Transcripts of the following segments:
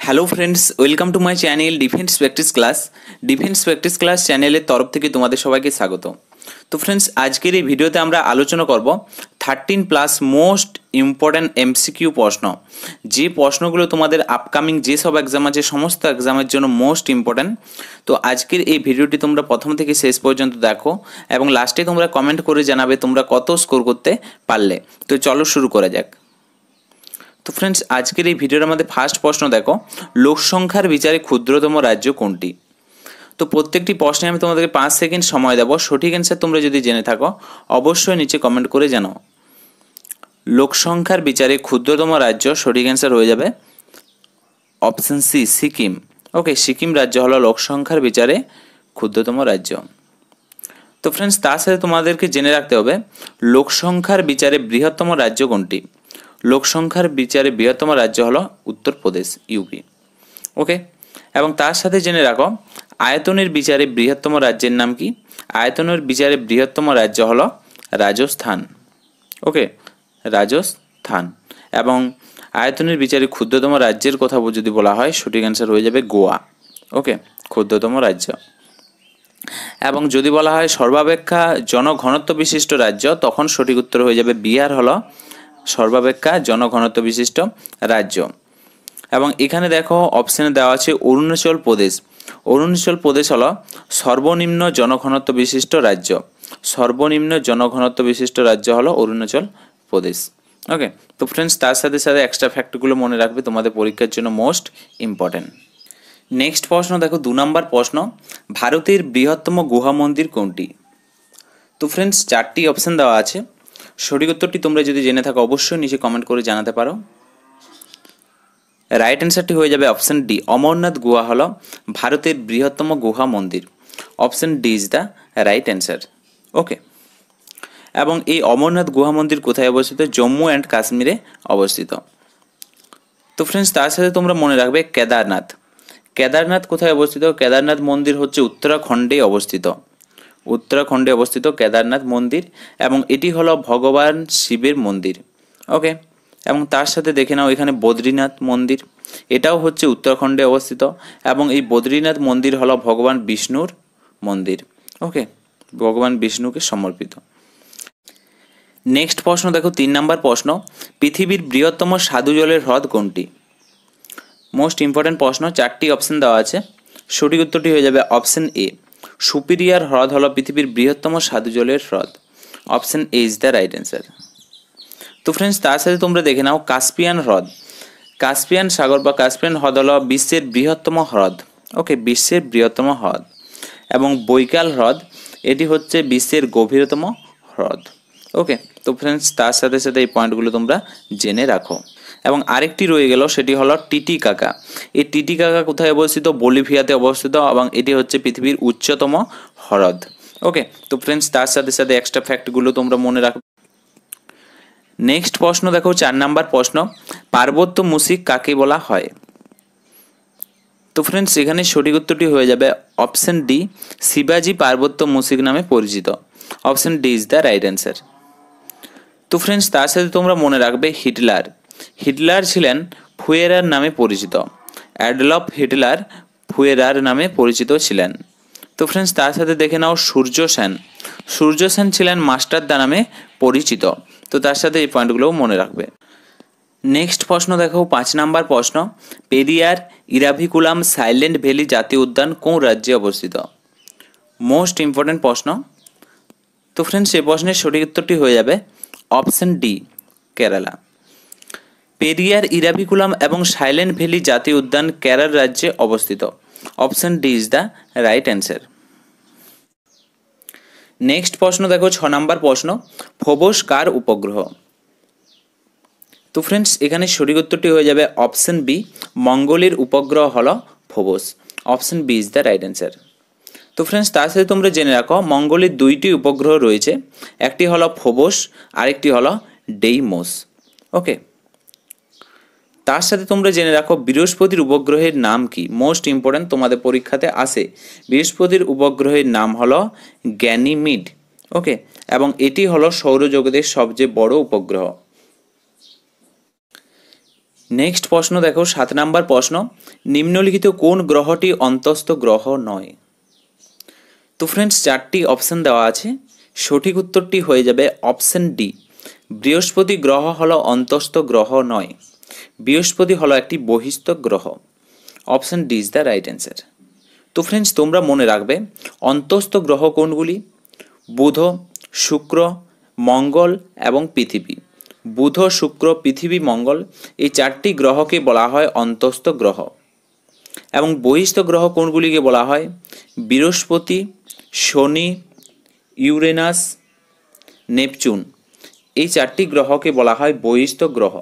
Hello friends, welcome to my channel defence practice class চ্যানেলের তরফ থেকে তোমাদের সবাইকে স্বাগত। তো ফ্রেন্ডস, আজকের এই ভিডিওতে আমরা আলোচনা করব 13+ মোস্ট ইম্পর্ট্যান্ট এমসিকিউ প্রশ্ন, যে প্রশ্নগুলো তোমাদের আপকামিং যেসব এক্সাম আছে সমস্ত এক্সামের জন্য মোস্ট ইম্পর্ট্যান্ট। তো আজকের এই ভিডিওটি তোমরা প্রথম থেকে শেষ পর্যন্ত দেখো এবং লাস্টে তোমরা কমেন্ট করে জানাবে তোমরা কত স্কোর করতে পারলে। তো চলো শুরু করা যাক। তো ফ্রেন্ডস, আজকের এই ভিডিওর আমাদের ফার্স্ট প্রশ্ন দেখো, লোক সংখ্যার বিচারে ক্ষুদ্রতম রাজ্য কোনটি? তো প্রত্যেকটি প্রশ্নে আমি তোমাদেরকে 5 সেকেন্ড সময় দেবো। সঠিক অ্যান্সার তোমরা যদি জেনে থাকো অবশ্যই নিচে কমেন্ট করে জানাও। লোক সংখ্যার বিচারে ক্ষুদ্রতম রাজ্য, সঠিক অ্যান্সার হয়ে যাবে অপশন সি, সিকিম। ওকে, সিকিম রাজ্য হলো লোক সংখ্যার বিচারে ক্ষুদ্রতম রাজ্য। তো ফ্রেন্ডস, তার সাথে তোমাদেরকে জেনে রাখতে হবে লোক সংখ্যার বিচারে বৃহত্তম রাজ্য কোনটি? লোক সংখ্যার বিচারে বৃহত্তম রাজ্য হলো উত্তরপ্রদেশ, ইউপি। ওকে, এবং তার সাথে জেনে রাখো আয়তনের বিচারে বৃহত্তম রাজ্যের নাম কি? আয়তনের বিচারে বৃহত্তম রাজ্য হলো রাজস্থান। ওকে, রাজস্থান। এবং আয়তনের বিচারে ক্ষুদ্রতম রাজ্যের কথা যদি বলা হয় সঠিক অ্যান্সার হয়ে যাবে গোয়া। ওকে, ক্ষুদ্রতম রাজ্য। এবং যদি বলা হয় সর্বাপেক্ষা জনঘনত্ব বিশিষ্ট রাজ্য, তখন সঠিক উত্তর হয়ে যাবে বিহার হলো সর্বাপেক্ষা জনঘনত্ব বিশিষ্ট রাজ্য। এবং এখানে দেখো অপশানে দেওয়া আছে অরুণাচল প্রদেশ। অরুণাচল প্রদেশ হলো সর্বনিম্ন জনঘনত্ব বিশিষ্ট রাজ্য। সর্বনিম্ন জনঘনত্ব বিশিষ্ট রাজ্য হলো অরুণাচল প্রদেশ। ওকে, তো ফ্রেন্ডস, তার সাথে সাথে এক্সট্রা ফ্যাক্টগুলো মনে রাখবে, তোমাদের পরীক্ষার জন্য মোস্ট ইম্পর্টেন্ট। নেক্সট প্রশ্ন দেখো, 2 নম্বর প্রশ্ন, ভারতের বৃহত্তম গুহা মন্দির কোনটি? তো ফ্রেন্ডস, 4টি অপশান দেওয়া আছে। সঠিক উত্তরটি তোমরা যদি জেনে থাকো অবশ্যই নিচে কমেন্ট করে জানাতে পারো। রাইট অ্যান্সারটি হয়ে যাবে অপশান ডি, অমরনাথ গুহা হলো ভারতের বৃহত্তম গুহা মন্দির। Option D is the right answer. Okay, এবং এই অমরনাথ গুহা মন্দির কোথায় অবস্থিত? জম্মু অ্যান্ড কাশ্মীরে অবস্থিত। তো ফ্রেন্ডস, তার সাথে তোমরা মনে রাখবে কেদারনাথ। কেদারনাথ কোথায় অবস্থিত? কেদারনাথ মন্দির হচ্ছে উত্তরাখণ্ডে অবস্থিত। উত্তরাখণ্ডে অবস্থিত কেদারনাথ মন্দির, এবং এটি হলো ভগবান শিবের মন্দির। ওকে, এবং তার সাথে দেখে নাও এখানে বদ্রীনাথ মন্দির, এটাও হচ্ছে উত্তরাখণ্ডে অবস্থিত, এবং এই বদ্রীনাথ মন্দির হলো ভগবান বিষ্ণুর মন্দির। ওকে, ভগবান বিষ্ণুকে সমর্পিত। নেক্সট প্রশ্ন দেখো, 3 নম্বর প্রশ্ন, পৃথিবীর বৃহত্তম স্বাদু জলের হ্রদ কোনটি? মোস্ট ইম্পর্টেন্ট প্রশ্ন, 4টি অপশন দেওয়া আছে। সঠিক উত্তরটি হয়ে যাবে অপশন এ, সুপিরিয়ার হ্রদ হলো পৃথিবীর বৃহত্তম স্বাদু জলের হ্রদ। Option A is the right answer. তো ফ্রেন্ডস, তার সাথে তোমরা দেখে নাও কাস্পিয়ান হ্রদ। কাস্পিয়ান সাগর বা কাস্পিয়ান হ্রদ হলো বিশ্বের বৃহত্তম হ্রদ। ওকে, বিশ্বের বৃহত্তম হ্রদ। এবং বৈকাল হ্রদ, এটি হচ্ছে বিশ্বের গভীরতম হ্রদ। ওকে, তো ফ্রেন্ডস, তার সাথে সাথে এই পয়েন্টগুলো তোমরা জেনে রাখো। এবং আরেকটি রয়ে গেল, সেটি হলো টিটিকাকা। এই টিটিকাকা কোথায় অবস্থিত? বলিভিয়াতে অবস্থিত, এবং এটি হচ্ছে পৃথিবীর উচ্চতম হ্রদ। ওকে, তো ফ্রেন্ডস, তার সাথে সাথে এক্সট্রা ফ্যাক্টগুলো তোমরা মনে রাখো। নেক্সট প্রশ্ন দেখো, 4 নম্বর প্রশ্ন, পার্বত্য মুসিক কাকে বলা হয়? তো ফ্রেন্ডস, এখানে সঠিক উত্তরটি হয়ে যাবে অপশন ডি, শিবাজি পার্বত্য মুসিক নামে পরিচিত। Option D is the right answer. তো ফ্রেন্ডস, তার সাথে তোমরা মনে রাখবে হিটলার। হিটলার ছিলেন ফুয়েরার নামে পরিচিত। অ্যাডলফ হিটলার ফুয়েরার নামে পরিচিত ছিলেন। তো ফ্রেন্ডস, তার সাথে দেখে নাও সূর্য সেন। সূর্য সেন ছিলেন মাস্টারদা নামে পরিচিত। তো তার সাথে এই পয়েন্টগুলোও মনে রাখবে। নেক্সট প্রশ্ন দেখো, 5 নম্বর প্রশ্ন, পেরিয়ার ইরাভিকুলাম সাইলেন্ট ভ্যালি জাতীয় উদ্যান কোন রাজ্যে অবস্থিত? মোস্ট ইম্পর্টেন্ট প্রশ্ন। তো ফ্রেন্ডস, এই প্রশ্নের সঠিক উত্তরটি হয়ে যাবে অপশন ডি, কেরালা। পেরিয়ার ইরাভিকুলাম এবং সাইলেন্ট ভ্যালি জাতীয় উদ্যান কেরল রাজ্যে অবস্থিত। Option D is the right answer. Next প্রশ্ন দেখো, 6 নম্বর প্রশ্ন, ফোবস কার উপগ্রহ? তো ফ্রেন্ডস, এখানে সঠিক উত্তরটি হয়ে যাবে অপশন বি, মঙ্গলের উপগ্রহ হলো Phobos. Option B is the right answer. তো ফ্রেন্ডস, তার সাথে তোমরা জেনে রাখো মঙ্গলের 2টি উপগ্রহ রয়েছে, একটি হলো ফোবস, আরেকটি হলো ডেইমোস। ওকে, তার সাথে তোমরা জেনে রাখো বৃহস্পতির উপগ্রহের নাম কি? মোস্ট ইম্পর্টেন্ট, তোমাদের পরীক্ষাতে আসে। বৃহস্পতির উপগ্রহের নাম হলো গ্যানিমিড। ওকে, এবং এটি হলো সৌরজগতের সবচেয়ে বড় উপগ্রহ। নেক্সট প্রশ্ন দেখো 7 নাম্বার প্রশ্ন, নিম্নলিখিত কোন গ্রহটি অন্তস্থ গ্রহ নয়? তো ফ্রেন্ডস 4টি অপশন দেওয়া আছে, সঠিক উত্তরটি হয়ে যাবে অপশন ডি, বৃহস্পতি গ্রহ হলো অন্তস্থ গ্রহ নয়, বৃহস্পতি হলো একটি বহিস্থ গ্রহ। Option D is the right answer. তো ফ্রেন্ডস তোমরা মনে রাখবে অন্তস্থ গ্রহ কোনগুলি? বুধ, শুক্র, মঙ্গল এবং পৃথিবী। বুধ, শুক্র, পৃথিবী, মঙ্গল এই 4টি গ্রহকে বলা হয় অন্তস্থ গ্রহ। এবং বহিস্থ গ্রহ কোনগুলিকে বলা হয়? বৃহস্পতি, শনি, ইউরেনাস, নেপচুন এই 4টি গ্রহকে বলা হয় বহিস্থ গ্রহ,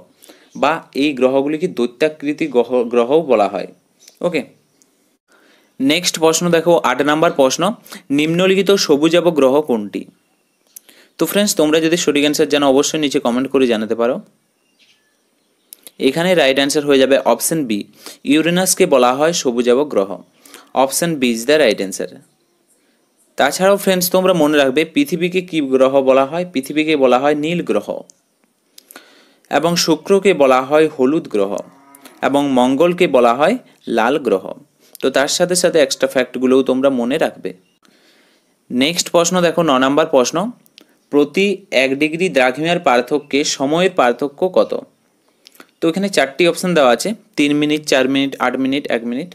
বা এই গ্রহগুলিকে দৈত্যাকৃতি গ্রহও বলা হয়। ওকে, নেক্সট প্রশ্ন দেখো 8 নাম্বার প্রশ্ন, নিম্নলিখিত সবুজাভ গ্রহ কোনটি? তো ফ্রেন্ডস তোমরা যদি সঠিক অ্যান্সার জানো অবশ্যই নিচে কমেন্ট করে জানাতে পারো। এখানে রাইট অ্যান্সার হয়ে যাবে অপশন বি, ইউরেনাসকে বলা হয় সবুজাভ গ্রহ। Option B is the right answer. তাছাড়াও ফ্রেন্ডস তোমরা মনে রাখবে পৃথিবীকে কি গ্রহ বলা হয়? পৃথিবীকে বলা হয় নীল গ্রহ, এবং শুক্রকে বলা হয় হলুদ গ্রহ, এবং মঙ্গলকে বলা হয় লাল গ্রহ। তো তার সাথে সাথে এক্সট্রা ফ্যাক্টগুলোও তোমরা মনে রাখবে। নেক্সট প্রশ্ন দেখো 9 নাম্বার প্রশ্ন, প্রতি 1 ডিগ্রি দ্রাঘিমার পার্থক্যে সময়ের পার্থক্য কত? তো এখানে 4টি অপশন দেওয়া আছে, 3 মিনিট, 4 মিনিট, 8 মিনিট, 1 মিনিট।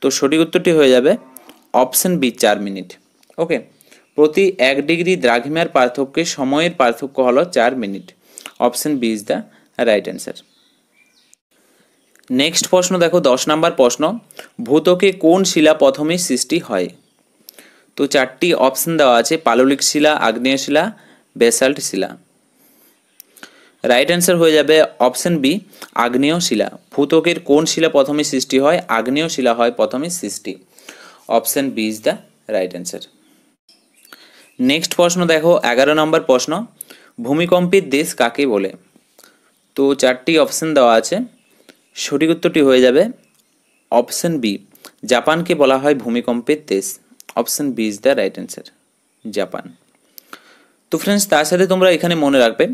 তো সঠিক উত্তরটি হয়ে যাবে অপশন বি, 4 মিনিট। ওকে, প্রতি 1 ডিগ্রি দ্রাঘিমার পার্থক্যে সময়ের পার্থক্য হলো 4 মিনিট। Option B is the right answer. Next প্রশ্ন দেখো 10 নাম্বার প্রশ্ন, ভূত্বকে কোন শিলা প্রথমে সৃষ্টি হয়? তো 4টি অপশন দেওয়া আছে, পাললিক শিলা, আগ্নেয় শিলা, বেসাল্ট শিলা। রাইট অ্যান্সার হয়ে যাবে অপশন বি, আগ্নেয় শিলা। ভূত্বকের কোন শিলা প্রথমে সৃষ্টি হয়? আগ্নেয় শিলা হয় প্রথমে সৃষ্টি। Option B is the right answer. Next প্রশ্ন দেখো 11 নম্বর প্রশ্ন, ভূমিকম্পের দেশ কাকে বলে? তো 4টি অপশন দেওয়া আছে, সঠিক উত্তরটি হয়ে যাবে অপশন বি, জাপানকে বলা হয় ভূমিকম্পের দেশ। Option B is the right answer, Japan. তো ফ্রেন্ডস তার সাথে তোমরা এখানে মনে রাখবে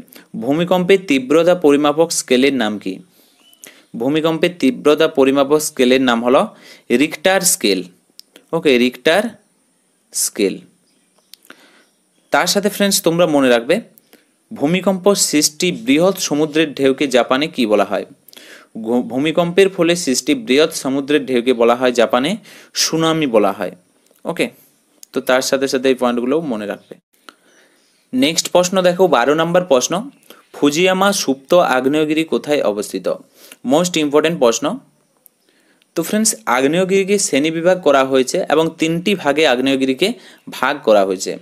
ভূমিকম্পের তীব্রতা পরিমাপক স্কেলের নাম কি? ভূমিকম্পের তীব্রতা পরিমাপক স্কেলের নাম হলো রিক্টার স্কেল। ওকে, রিক্টার স্কেল। তার সাথে ফ্রেন্ডস তোমরা মনে রাখবে ভূমিকম্প সৃষ্টি বৃহৎ সমুদ্রের ঢেউকে জাপানে কি বলা হয়? ভূমিকম্পের ফলে সৃষ্টি বৃহৎ সমুদ্রের ঢেউকে বলা হয় জাপানে সুনামি বলা হয়। ওকে, তো তার সাথে সাথে এই পয়েন্টগুলোও মনে রাখবে। নেক্সট প্রশ্ন দেখো 12 নম্বর প্রশ্ন, ফুজিয়ামা সুপ্ত আগ্নেয়গিরি কোথায় অবস্থিত? মোস্ট ইম্পর্টেন্ট প্রশ্ন। তো ফ্রেন্ডস আগ্নেয়গিরিকে শ্রেণীবিভাগ করা হয়েছে এবং 3টি ভাগে আগ্নেয়গিরিকে ভাগ করা হয়েছে।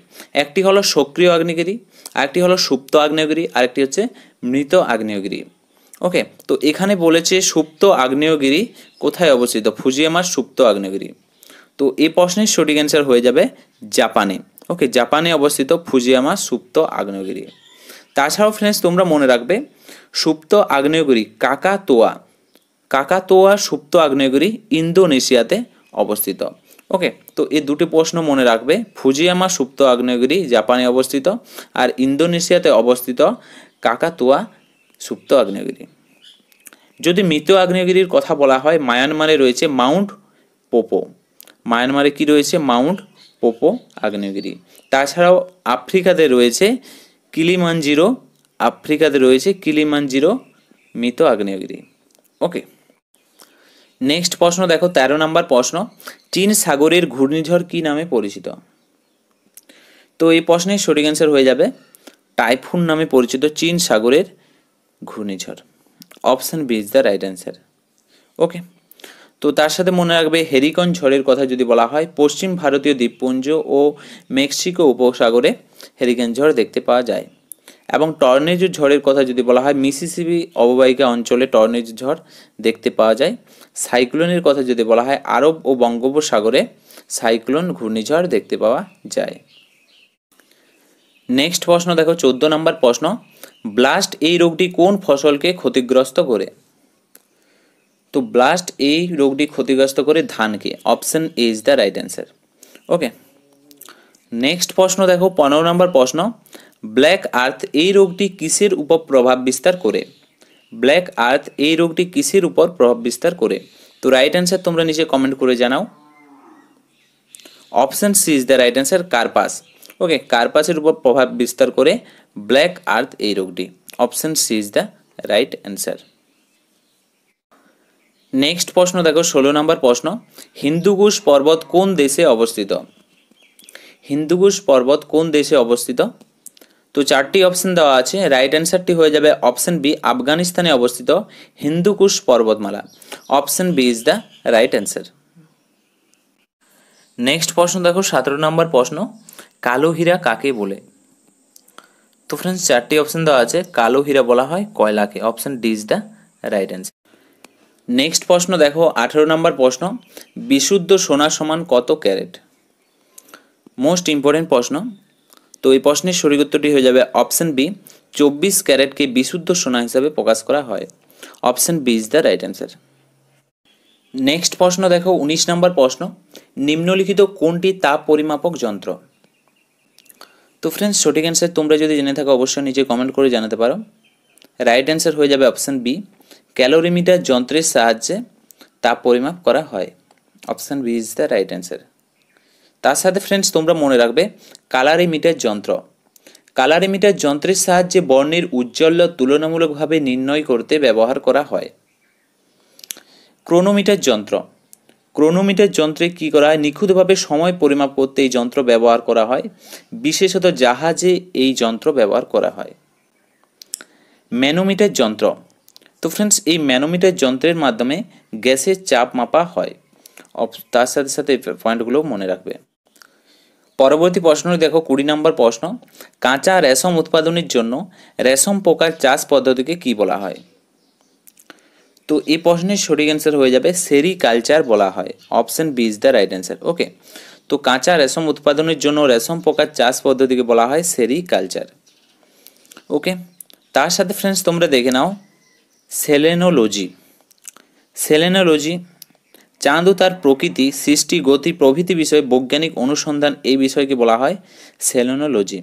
একটি হলো সক্রিয় আগ্নেয়গিরি, আরেকটি হলো সুপ্ত আগ্নেয়গিরি, আরেকটি হচ্ছে মৃত আগ্নেয়গিরি। ওকে, তো এখানে বলেছে সুপ্ত আগ্নেয়গিরি কোথায় অবস্থিত? ফুজিয়ামার সুপ্ত আগ্নেয়গিরি। তো এই প্রশ্নের সঠিক অ্যান্সার হয়ে যাবে জাপানে। ওকে, জাপানে অবস্থিত ফুজিয়ামা সুপ্ত আগ্নেয়গিরি। তাছাড়াও ফ্রেন্ডস তোমরা মনে রাখবে সুপ্ত আগ্নেয়গিরি কাকাতোয়া, কাকাতোয়া সুপ্ত আগ্নেয়গিরি ইন্দোনেশিয়াতে অবস্থিত। ওকে, তো এই দুটি প্রশ্ন মনে রাখবে, ফুজিয়ামা সুপ্ত আগ্নেয়গিরি জাপানে অবস্থিত, আর ইন্দোনেশিয়াতে অবস্থিত কাকাতোয়া সুপ্ত আগ্নেয়গিরি। যদি মৃত আগ্নেয়গিরির কথা বলা হয়, মায়ানমারে রয়েছে মাউন্ট পোপো। মায়ানমারে কি রয়েছে? মাউন্ট পোপো আগ্নেয়গিরি। তাছাড়াও আফ্রিকাতে রয়েছে কিলিমানজিরো, আফ্রিকাতে রয়েছে কিলিমানজিরো মৃত আগ্নেয়গিরি। ওকে, নেক্সট প্রশ্ন দেখো 13 নম্বর প্রশ্ন, চীন সাগরের ঘূর্ণিঝড় কি নামে পরিচিত? তো এই প্রশ্নের সঠিক অ্যান্সার হয়ে যাবে টাইফুন নামে পরিচিত চীন সাগরের ঘূর্ণিঝড়। Option B is the right answer. Okay, তো তার সাথে মনে রাখবে হেরিকন ঝড়ের কথা যদি বলা হয়, পশ্চিম ভারতীয় দ্বীপপুঞ্জ ও মেক্সিকো উপসাগরে হেরিকেন ঝড় দেখতে পাওয়া যায়। এবং টর্নেডো ঝড়ের কথা যদি বলা হয়, মিসিসিপি অববাহিকা অঞ্চলে টর্নেডো ঝড় দেখতে পাওয়া যায়। সাইক্লোনের কথা যদি বলা হয়, আরব ও বঙ্গোপসাগরে সাইক্লোন ঘূর্ণিঝড় দেখতে পাওয়া যায়। নেক্সট প্রশ্ন দেখো 14 নম্বর প্রশ্ন, ব্লাস্ট এই রোগটি কোন ফসলকে ক্ষতিগ্রস্ত করে? তো ব্লাস্ট এই রোগটি ক্ষতিগ্রস্ত করে ধানকে। Option A is the right answer. Okay, next প্রশ্ন দেখো 15 নম্বর প্রশ্ন, ব্ল্যাক আর্থ এই রোগটি কিসের উপর প্রভাব বিস্তার করে? ব্ল্যাক আর্থ এই রোগটি কিসের উপর প্রভাব বিস্তার করে? তো রাইট অ্যান্সার তোমরা নিচে কমেন্ট করে জানাও। Option C is the right answer, কার্পাস। ওকে, কার্পাসের উপর প্রভাব বিস্তার করে ব্ল্যাক আর্থ এই রোগটি। Option C is the right answer. Next প্রশ্ন দেখো, 16 নম্বর প্রশ্ন, হিন্দুকুশ পর্বত কোন দেশে অবস্থিত? হিন্দুকুশ পর্বত কোন দেশে অবস্থিত? তো 4টি অপশন দেওয়া আছে, রাইট অ্যান্সারটি হয়ে যাবে অপশন বি, আফগানিস্তানে অবস্থিত হিন্দুকুশ পর্বতমালা। Option B is the right answer. Next প্রশ্ন দেখো, 17 নম্বর প্রশ্ন, কালো হীরা কাকে বলে? তো ফ্রেন্ডস 4টি অপশন দেওয়া আছে, কালো হীরা বলা হয় কয়লাকে। Option D is the right answer. Next প্রশ্ন দেখো, 18 নম্বর প্রশ্ন, বিশুদ্ধ সোনা সমান কত ক্যারেট? মোস্ট ইম্পর্টেন্ট প্রশ্ন। তো এই প্রশ্নের সঠিক উত্তরটি হয়ে যাবে অপশন বি, 24 ক্যারেটকে বিশুদ্ধ সোনা হিসাবে প্রকাশ করা হয়। Option B is the right answer. Next প্রশ্ন দেখো, 19 নম্বর প্রশ্ন, নিম্নলিখিত কোনটি তাপ পরিমাপক যন্ত্র? তো ফ্রেন্ডস সঠিক অ্যান্সার তোমরা যদি জেনে থাকো অবশ্যই নিচে কমেন্ট করে জানাতে পারো। রাইট অ্যান্সার হয়ে যাবে অপশন বি, ক্যালোরিমিটার যন্ত্রের সাহায্যে তাপ পরিমাপ করা হয়। Option B is the right answer. তার সাথে ফ্রেন্ডস তোমরা মনে রাখবে, কালারিমিটার যন্ত্র, কালারিমিটার যন্ত্রের সাহায্যে বর্ণের উজ্জ্বল্য তুলনামূলকভাবে নির্ণয় করতে ব্যবহার করা হয়। ক্রোনোমিটার যন্ত্র, ক্রোনোমিটার যন্ত্রে কী করা হয়, নিখুঁতভাবে সময় পরিমাপ করতে এই যন্ত্র ব্যবহার করা হয়, বিশেষত জাহাজে এই যন্ত্র ব্যবহার করা হয়। ম্যানোমিটার যন্ত্র, তো ফ্রেন্ডস এই ম্যানোমিটার যন্ত্রের মাধ্যমে গ্যাসের চাপ মাপা হয়। তার সাথে সাথে পয়েন্টগুলো মনে রাখবে। পরবর্তী প্রশ্ন দেখো, 20 নম্বর প্রশ্ন, কাঁচা রেশম উৎপাদনের জন্য রেশম পোকার চাষ পদ্ধতিকে কি বলা হয়? তো এই প্রশ্নের সঠিক অ্যান্সার হয়ে যাবে সেরিকালচার বলা হয়। Option B is the right answer. Okay, তো কাঁচা রেশম উৎপাদনের জন্য রেশম পোকার চাষ পদ্ধতিকে বলা হয় সেরিকালচার। ওকে, তার সাথে ফ্রেন্ডস তোমরা দেখে নাও সেলেনোলজি। সেলেনোলজি চাঁদ ও তার প্রকৃতি, সৃষ্টি, গতি প্রভৃতি বিষয়ে বৈজ্ঞানিক অনুসন্ধান, এই বিষয়কে বলা হয় সেলেনোলজি।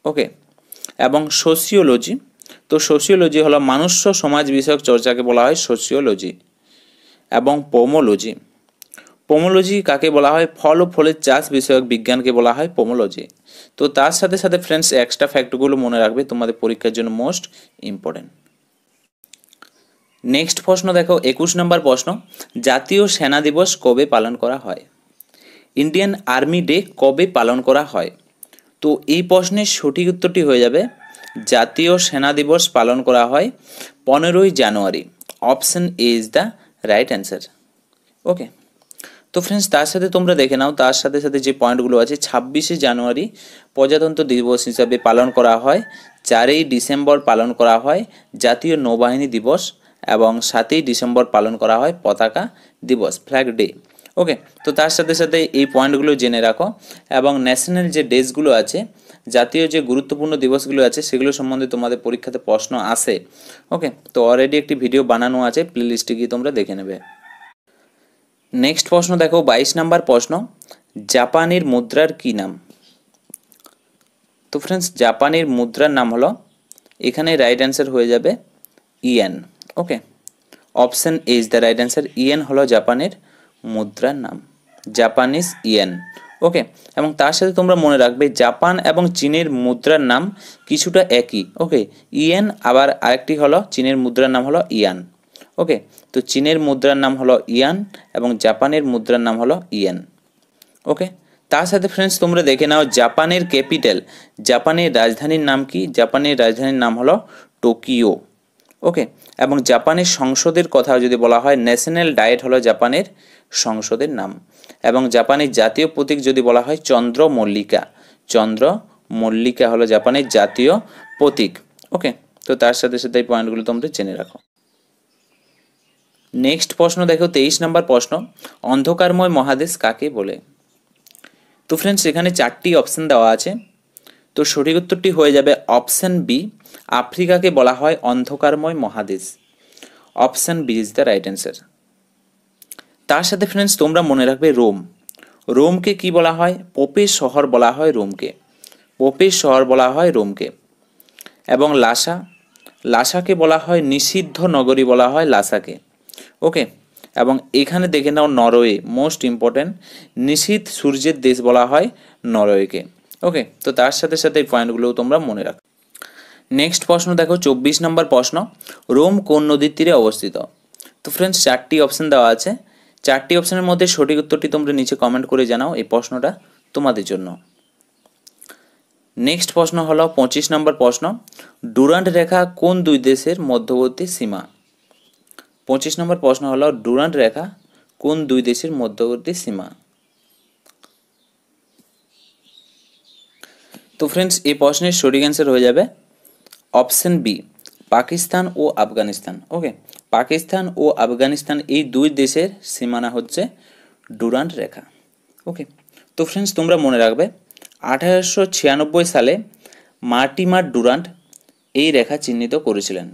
ওকে, এবং সোশিওলজি, তো সোশিওলজি হলো মানুষ্য সমাজ বিষয়ক চর্চাকে বলা হয় সোশিওলজি। এবং পোমোলজি, পোমোলজি কাকে বলা হয়, ফল ও ফলের চাষ বিষয়ক বিজ্ঞানকে বলা হয় পোমোলজি। তো তার সাথে সাথে ফ্রেন্ডস এক্সট্রা ফ্যাক্টগুলো মনে রাখবে, তোমাদের পরীক্ষার জন্য মোস্ট ইম্পর্টেন্ট। নেক্সট প্রশ্ন দেখো, 21 নম্বর প্রশ্ন, জাতীয় সেনা দিবস কবে পালন করা হয়? ইন্ডিয়ান আর্মি ডে কবে পালন করা হয়? তো এই প্রশ্নের সঠিক উত্তরটি হয়ে যাবে জাতীয় সেনা দিবস পালন করা হয় 15ই January. Option A is the right answer. Okay, তো ফ্রেন্ডস তার সাথে তোমরা দেখে নাও, তার সাথে সাথে যে পয়েন্টগুলো আছে, 26শে জানুয়ারি প্রজাতন্ত্র দিবস হিসাবে পালন করা হয়, 4ই ডিসেম্বর পালন করা হয় জাতীয় নৌবাহিনী দিবস, এবং 7ই ডিসেম্বর পালন করা হয় পতাকা দিবস, ফ্ল্যাগ ডে। ওকে, তো তার সাথে সাথে এই পয়েন্টগুলো জেনে রাখো, এবং ন্যাশনাল যে ডেজগুলো আছে, জাতীয় যে গুরুত্বপূর্ণ দিবসগুলো আছে, সেগুলো সম্বন্ধে তোমাদের পরীক্ষাতে প্রশ্ন আসে। ওকে, তো অলরেডি একটি ভিডিও বানানো আছে, প্লেলিস্টে গিয়ে তোমরা দেখে নেবে। নেক্সট প্রশ্ন দেখো, 22 নম্বর প্রশ্ন, জাপানের মুদ্রার কি নাম? তো ফ্রেন্ডস জাপানের মুদ্রার নাম হলো, এখানে রাইট অ্যান্সার হয়ে যাবে yen. Okay, option A is the right answer. Yen হলো জাপানের মুদ্রার নাম, জাপানিজ ইয়েন। ওকে, এবং তার সাথে তোমরা মনে রাখবে জাপান এবং চীনের মুদ্রার নাম কিছুটা একই। ওকে, ইয়েন, আবার আরেকটি হলো চীনের মুদ্রার নাম হলো ইয়ান। ওকে, তো চীনের মুদ্রার নাম হলো ইয়ান এবং জাপানের মুদ্রার নাম হলো ইয়েন। ওকে, তার সাথে ফ্রেন্ডস তোমরা দেখে নাও জাপানের ক্যাপিটাল, জাপানের রাজধানীর নাম কি? জাপানের রাজধানীর নাম হলো টোকিও। ওকে, এবং জাপানের সংসদের কথা যদি বলা হয়, ন্যাশনাল ডায়েট হলো জাপানের সংসদের নাম, এবং জাপানের জাতীয় প্রতীক যদি বলা হয় চন্দ্রমল্লিকা, চন্দ্রমল্লিকা হলো জাপানের জাতীয় প্রতীক। ওকে, তো তার সাথে সাথে এই পয়েন্টগুলো তোমরা জেনে রাখো। নেক্সট প্রশ্ন দেখো, 23 নম্বর প্রশ্ন, অন্ধকারময় মহাদেশ কাকে বলে? তো ফ্রেন্ডস এখানে 4টি অপশন দেওয়া আছে, তো সঠিক উত্তরটি হয়ে যাবে অপশন বি, আফ্রিকাকে বলা হয় অন্ধকারময় মহাদেশ। Option B is the right answer. তার সাথে ফ্রেন্ডস তোমরা মনে রাখবে রোম, রোমকে কি বলা হয়? পোপের শহর বলা হয় রোমকে, পোপের শহর বলা হয় রোমকে। এবং লাসা, লাসাকে বলা হয় নিষিদ্ধ নগরী বলা হয় লাসাকে। ওকে, এবং এখানে দেখে নাও নরওয়ে, মোস্ট ইম্পর্টেন্ট, নিশীথ সূর্যের দেশ বলা হয় নরওয়েকে। ওকে, তো তার সাথে সাথে এই পয়েন্টগুলোও তোমরা মনে রাখো। নেক্সট প্রশ্ন দেখো, 24 নম্বর প্রশ্ন, রোম কোন নদীর তীরে অবস্থিত? তো ফ্রেন্ডস, 4টি অপশন দেওয়া আছে, 4টি অপশনের মধ্যে সঠিক উত্তরটি তোমরা নিচে কমেন্ট করে জানাও, এই প্রশ্নটা তোমাদের জন্য। নেক্সট প্রশ্ন হলো 25 নম্বর প্রশ্ন, ডুরান্ট রেখা কোন দুই দেশের মধ্যবর্তী সীমা? 25 নম্বর প্রশ্ন হলো, ডুরান্ট রেখা কোন দুই দেশের মধ্যবর্তী সীমা? তো ফ্রেন্ডস, এই প্রশ্নের সঠিক অ্যান্সার হয়ে যাবে অপশন বি, পাকিস্তান ও আফগানিস্তান। ওকে, পাকিস্তান ও আফগানিস্তান এই দুই দেশের সীমানা হচ্ছে ডুরান্ট রেখা। ওকে, তো ফ্রেন্ডস তোমরা মনে রাখবে 1896 সালে মার্টিমার ডুরান্ট এই রেখা চিহ্নিত করেছিলেন।